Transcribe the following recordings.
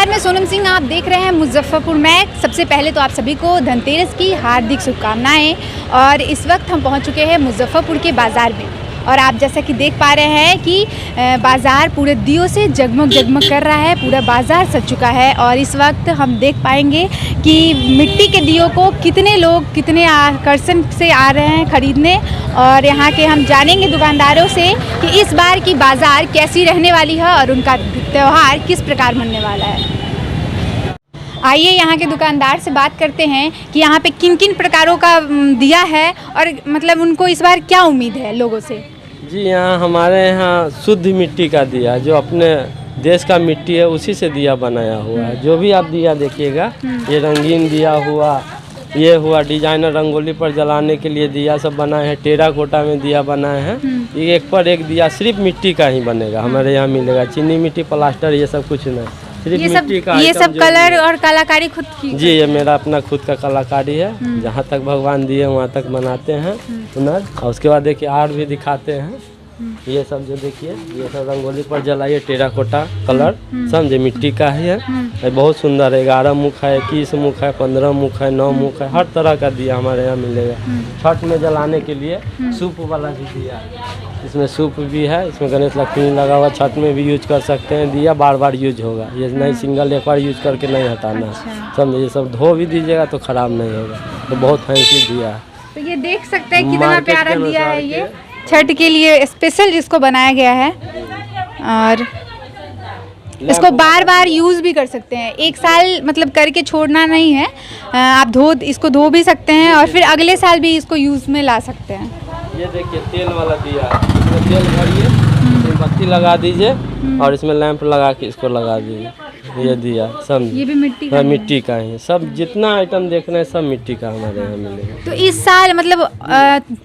नमस्कार, मैं सोनम सिंह। आप देख रहे हैं मुजफ्फरपुर में। सबसे पहले तो आप सभी को धनतेरस की हार्दिक शुभकामनाएं। और इस वक्त हम पहुंच चुके हैं मुजफ्फरपुर के बाज़ार में और आप जैसा कि देख पा रहे हैं कि बाज़ार पूरे दियों से जगमग जगमग कर रहा है। पूरा बाज़ार सज चुका है और इस वक्त हम देख पाएंगे कि मिट्टी के दियों को कितने लोग कितने आकर्षण से आ रहे हैं खरीदने। और यहाँ के हम जानेंगे दुकानदारों से कि इस बार की बाज़ार कैसी रहने वाली है और उनका त्यौहार किस प्रकार मनने वाला है। आइए यहाँ के दुकानदार से बात करते हैं कि यहाँ पे किन किन प्रकारों का दिया है और मतलब उनको इस बार क्या उम्मीद है लोगों से। जी, यहाँ हमारे यहाँ शुद्ध मिट्टी का दिया, जो अपने देश का मिट्टी है उसी से दिया बनाया हुआ है। जो भी आप दिया देखिएगा, ये रंगीन दिया हुआ, ये हुआ डिजाइनर रंगोली पर जलाने के लिए दिया सब बनाए हैं। टेराकोटा में दिया बनाए हैं। ये एक पर एक दिया सिर्फ मिट्टी का ही बनेगा, हमारे यहाँ मिलेगा। चीनी मिट्टी, प्लास्टर ये सब कुछ नहीं, सिर्फ मिट्टी का। ये सब कलर और कलाकारी खुद की? जी, ये मेरा अपना खुद का कलाकारी है। जहाँ तक भगवान दिए वहाँ तक बनाते हैं हुनर। और उसके बाद देखिए आर्ट भी दिखाते हैं। ये सब जो देखिए, ये सब रंगोली पर जलाइए, टेराकोटा कलर समझे, मिट्टी का ही है। ये बहुत सुंदर है। 11 मुख है, 21 मुख है, 15 मुख है, 9 मुख है, हर तरह का दिया हमारे यहाँ मिलेगा। छठ में जलाने के लिए सूप वाला भी दिया, इसमें सूप भी है, इसमें गणेश लक्ष्मी लगा हुआ। छठ में भी यूज कर सकते हैं। दिया बार बार यूज होगा, ये नहीं सिंगल एक बार यूज करके नहीं हटाना है समझे। ये सब धो भी दीजिएगा तो खराब नहीं होगा। तो बहुत फैंसी दिया है। तो ये देख सकते हैं कितना प्यारा दिया है। ये छठ के लिए स्पेशल जिसको बनाया गया है और इसको बार बार यूज़ भी कर सकते हैं। एक साल मतलब करके छोड़ना नहीं है। आप इसको धो भी सकते हैं और फिर अगले साल भी इसको यूज़ में ला सकते हैं। ये देखिए तेल वाला दिया है, इसमें तेल भरिए, इसमें बत्ती लगा दीजिए और इसमें लैंप लगा के इसको लगा दीजिए। ये दिया समझ, ये भी मिट्टी का? मिट्टी का ही सब। जितना आइटम देख रहे हैं सब मिट्टी का हमारे यहाँ मिलेगा। तो इस साल मतलब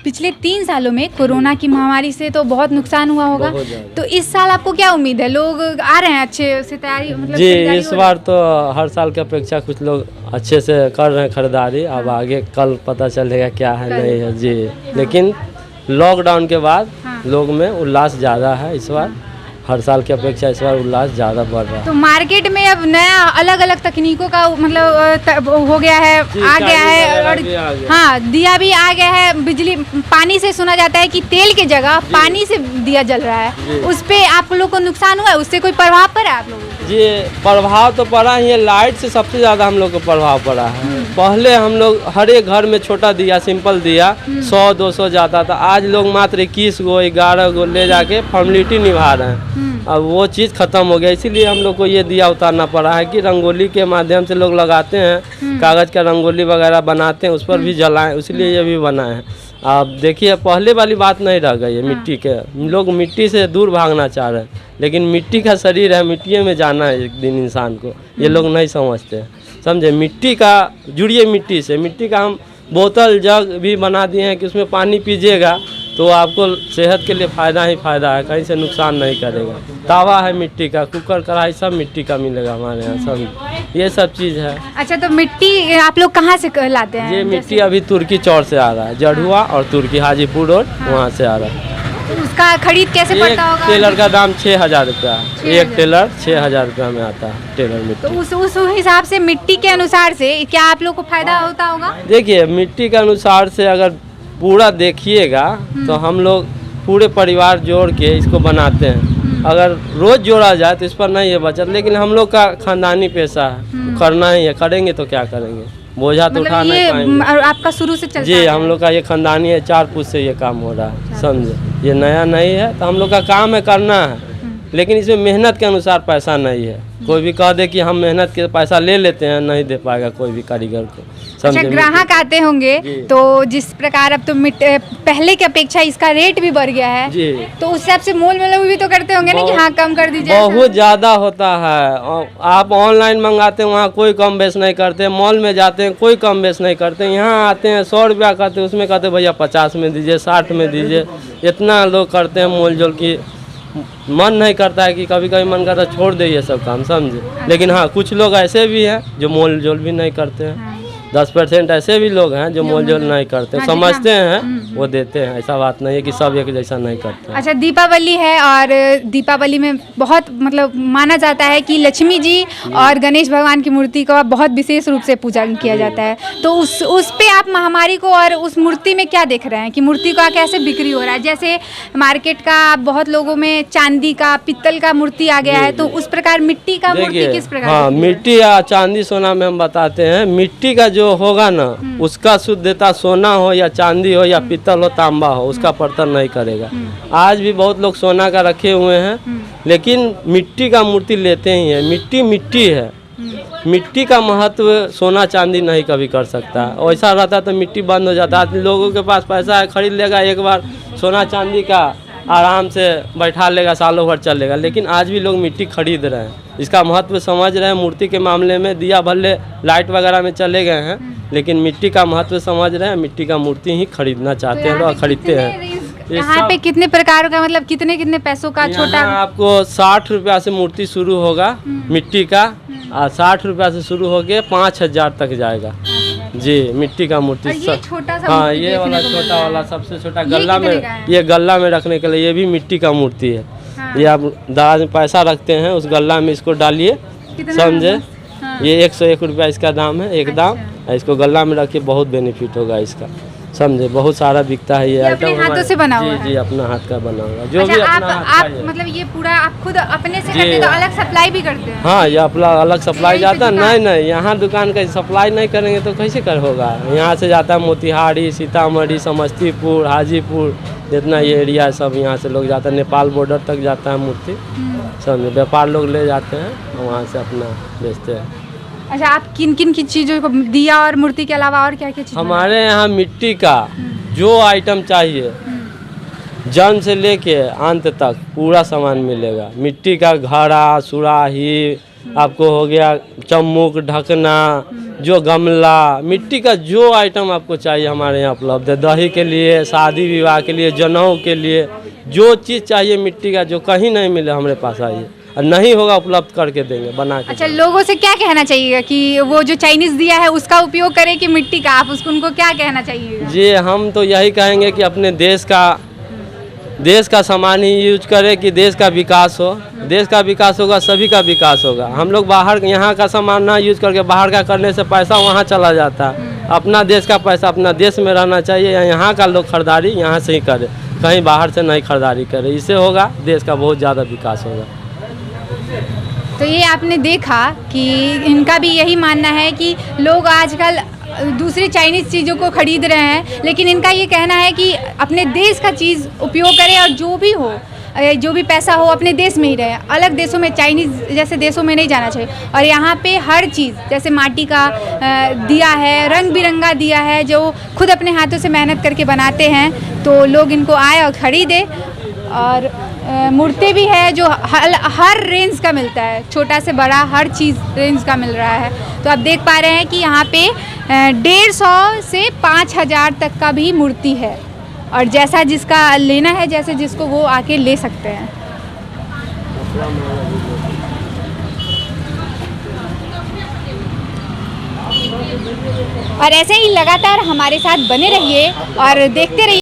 पिछले 3 सालों में कोरोना की महामारी से तो बहुत नुकसान हुआ होगा। तो इस साल आपको क्या उम्मीद है? लोग आ रहे हैं अच्छे से तैयारी मतलब? जी, इस बार तो हर साल की अपेक्षा कुछ लोग अच्छे से कर रहे हैं खरीदारी। अब आगे कल पता चलेगा क्या है नहीं है जी। लेकिन लॉकडाउन के बाद लोग में उल्लास ज़्यादा है इस बार। हर साल की अपेक्षा इस बार उल्लास ज़्यादा बढ़ रहा है। तो मार्केट में अब नया अलग अलग तकनीकों का मतलब हो गया है, आ गया है। और हाँ, दिया भी आ गया है। बिजली पानी से सुना जाता है कि तेल की जगह पानी से दिया जल रहा है। उस पे आप लोग को नुकसान हुआ है? उससे कोई प्रभाव पड़ा आप लोगों को? जी, प्रभाव तो पड़ा ही है। लाइट से सबसे ज़्यादा हम लोग को प्रभाव पड़ा है। पहले हम लोग हर एक घर में छोटा दिया, सिंपल दिया 100-200 जाता था। आज लोग मात्र 21 गो 11 गो ले जाके फॉर्मेलिटी निभा रहे हैं। अब वो चीज़ ख़त्म हो गया, इसीलिए हम लोग को ये दिया उतारना पड़ा है कि रंगोली के माध्यम से लोग लगाते हैं, कागज़ का रंगोली वगैरह बनाते हैं, उस पर भी जलाएं, इसलिए ये भी बनाए हैं। अब देखिए पहले वाली बात नहीं रह गई है। मिट्टी के लोग मिट्टी से दूर भागना चाह रहे हैं, लेकिन मिट्टी का शरीर है, मिट्टी में जाना है एक दिन इंसान को। ये लोग नहीं समझते समझे। मिट्टी का जुड़िए मिट्टी से। मिट्टी का हम बोतल जग भी बना दिए हैं कि उसमें पानी पीजिएगा तो आपको सेहत के लिए फ़ायदा ही फ़ायदा है, कहीं से नुकसान नहीं करेगा। तावा है मिट्टी का, कुकर कढ़ाई सब मिट्टी का मिलेगा हमारे यहाँ सब। ये सब चीज़ है। अच्छा, तो मिट्टी आप लोग कहाँ से लाते हैं? ये मिट्टी अभी तुर्की चौर से आ रहा है, जड़ुआ और तुर्की हाजीपुर रोड वहाँ से आ रहा है। तो उसका खरीद कैसे पड़ता होगा? टेलर का दाम 6000 रुपया। एक टेलर 6000 रुपया में आता है टेलर मिट्टी। तो उस हिसाब से मिट्टी के अनुसार से क्या आप लोग को फायदा होता होगा? देखिए मिट्टी के अनुसार से अगर पूरा देखिएगा तो हम लोग पूरे परिवार जोड़ के इसको बनाते हैं। अगर रोज़ जोड़ा जाए तो इस पर नहीं है बचत, लेकिन हम लोग का खानदानी पैसा है, करना ही है। करेंगे तो क्या करेंगे, बोझा तो उठा नहीं पाएंगे। आपका शुरू से चलता जी, हम लोग का ये खानदानी है, 4 पूछ से ये काम हो रहा है समझे। ये नया नहीं है, तो हम लोग का काम है करना है, लेकिन इसमें मेहनत के अनुसार पैसा नहीं है। कोई भी कह दे कि हम मेहनत के पैसा ले लेते हैं, नहीं दे पाएगा कोई भी कारीगर को। अच्छा, ग्राहक आते होंगे तो जिस प्रकार अब तो पहले की अपेक्षा इसका रेट भी बढ़ गया है जी। तो उस हिसाब से मोल में भी तो करते होंगे ना कि हाँ कम कर दीजिए? बहुत ज़्यादा होता है। आप ऑनलाइन मंगाते हैं वहाँ कोई कम बेच नहीं करते, मॉल में जाते हैं कोई कम बेच नहीं करते, यहाँ आते हैं 100 रुपया कहते हैं, उसमें कहते भैया 50 में दीजिए, 60 में दीजिए। इतना लोग करते हैं मोल जोल की मन नहीं करता है कि कभी कभी मन करता है छोड़ दे ये सब काम समझे। लेकिन हाँ, कुछ लोग ऐसे भी हैं जो मोल जोल भी नहीं करते हैं। 10% ऐसे भी लोग हैं जो मोल जोल नहीं करते, हाँ, समझते हैं वो देते हैं। ऐसा बात नहीं है कि सब एक जैसा नहीं करते हैं। अच्छा, दीपावली है और दीपावली में बहुत मतलब माना जाता है कि लक्ष्मी जी और गणेश भगवान की मूर्ति का बहुत विशेष रूप से पूजा किया जाता है। तो उस पे आप महामारी को और उस मूर्ति में क्या देख रहे हैं कि मूर्ति का कैसे बिक्री हो रहा है? जैसे मार्केट का बहुत लोगों में चांदी का, पित्तल का मूर्ति आ गया है, तो उस प्रकार मिट्टी का मूर्ति किस प्रकार? हाँ, मिट्टी या चांदी सोना में हम बताते हैं। मिट्टी का जो होगा ना उसका शुद्धता सोना हो या चांदी हो या पीतल हो तांबा हो उसका परतर नहीं करेगा। आज भी बहुत लोग सोना का रखे हुए हैं लेकिन मिट्टी का मूर्ति लेते ही हैं। मिट्टी मिट्टी है, मिट्टी का महत्व सोना चांदी नहीं कभी कर सकता। ऐसा रहता तो मिट्टी बंद हो जाता। आज लोगों के पास पैसा है, खरीद लेगा एक बार सोना चांदी का, आराम से बैठा लेगा, सालों भर चलेगा। लेकिन आज भी लोग मिट्टी खरीद रहे हैं, इसका महत्व समझ रहे हैं। मूर्ति के मामले में दिया भले लाइट वगैरह में चले गए हैं लेकिन मिट्टी का महत्व समझ रहे हैं। मिट्टी का मूर्ति ही खरीदना चाहते हैं लोग, खरीदते हैं। यहाँ पे कितने प्रकार का, मतलब कितने कितने पैसों का? छोटा आपको 60 रुपया से मूर्ति शुरू होगा मिट्टी का, और 60 रुपया से शुरू होके 5000 तक जाएगा जी। मिट्टी का मूर्ति छोटा सा, हाँ, ये वाला छोटा वाला सबसे छोटा गल्ला में, ये गल्ला में रखने के लिए, ये भी मिट्टी का मूर्ति है। हाँ। ये आप दराज में पैसा रखते हैं, उस गल्ला में इसको डालिए, समझे? हाँ। ये 101 रुपया इसका दाम है, एक दाम। इसको गल्ला में रखिए, बहुत बेनिफिट होगा इसका, समझे? बहुत सारा बिकता है ये आइटम। हाथों से बना हुआ है? जी, अपना हाथ का बना हुआ। जो अच्छा, भी अपना आप मतलब ये पूरा आप खुद अपने से करते हैं तो अलग सप्लाई भी करते हैं? हाँ, ये अपना अलग सप्लाई जाता है। नहीं, यहाँ दुकान का सप्लाई नहीं करेंगे तो कैसे कर होगा? यहाँ से जाता है मोतिहारी, सीतामढ़ी, समस्तीपुर, हाजीपुर, जितना ये एरिया है सब यहाँ से लोग जाता है। नेपाल बॉर्डर तक जाता है मूर्ति, समझे? व्यापार लोग ले जाते हैं, वहाँ से अपना बेचते हैं। अच्छा, आप किन किन की चीज़ों को, दिया और मूर्ति के अलावा और क्या क्या चीज़? हमारे यहाँ मिट्टी का जो आइटम चाहिए जन्म से लेके अंत तक पूरा सामान मिलेगा। मिट्टी का घड़ा, सुराही, आपको हो गया चम्मुक, ढकना, जो गमला, मिट्टी का जो आइटम आपको चाहिए हमारे यहाँ उपलब्ध है। दही के लिए, शादी विवाह के लिए, जनेऊ के लिए, जो चीज़ चाहिए मिट्टी का, जो कहीं नहीं मिले हमारे पास आइए, और नहीं होगा उपलब्ध करके देंगे, बना के। अच्छा, लोगों से क्या कहना चाहिए कि वो जो चाइनीज़ दिया है उसका उपयोग करें कि मिट्टी का? आप उसको, उनको क्या कहना चाहिए? जी, हम तो यही कहेंगे कि अपने देश का सामान ही यूज करें कि देश का विकास हो। देश का विकास होगा, सभी का विकास होगा। हम लोग बाहर यहाँ का सामान ना यूज करके बाहर का करने से पैसा वहाँ चला जाता है। अपना देश का पैसा अपना देश में रहना चाहिए। यहाँ का लोग खरीदारी यहाँ से ही करे, कहीं बाहर से नहीं खरीदारी करे। इससे होगा देश का बहुत ज़्यादा विकास होगा। तो ये आपने देखा कि इनका भी यही मानना है कि लोग आजकल दूसरी चाइनीज़ चीज़ों को खरीद रहे हैं, लेकिन इनका ये कहना है कि अपने देश का चीज़ उपयोग करें और जो भी हो, जो भी पैसा हो अपने देश में ही रहे, अलग देशों में, चाइनीज़ जैसे देशों में नहीं जाना चाहिए। और यहाँ पे हर चीज़, जैसे माटी का दिया है, रंग बिरंगा दिया है, जो खुद अपने हाथों से मेहनत करके बनाते हैं, तो लोग इनको आए और ख़रीदे। और मूर्ति भी है जो हर रेंज का मिलता है, छोटा से बड़ा हर चीज़ रेंज का मिल रहा है। तो आप देख पा रहे हैं कि यहाँ पे 150 से 5000 तक का भी मूर्ति है, और जैसा जिसका लेना है, जैसे जिसको वो आके ले सकते हैं। और ऐसे ही लगातार हमारे साथ बने रहिए और देखते रहिए।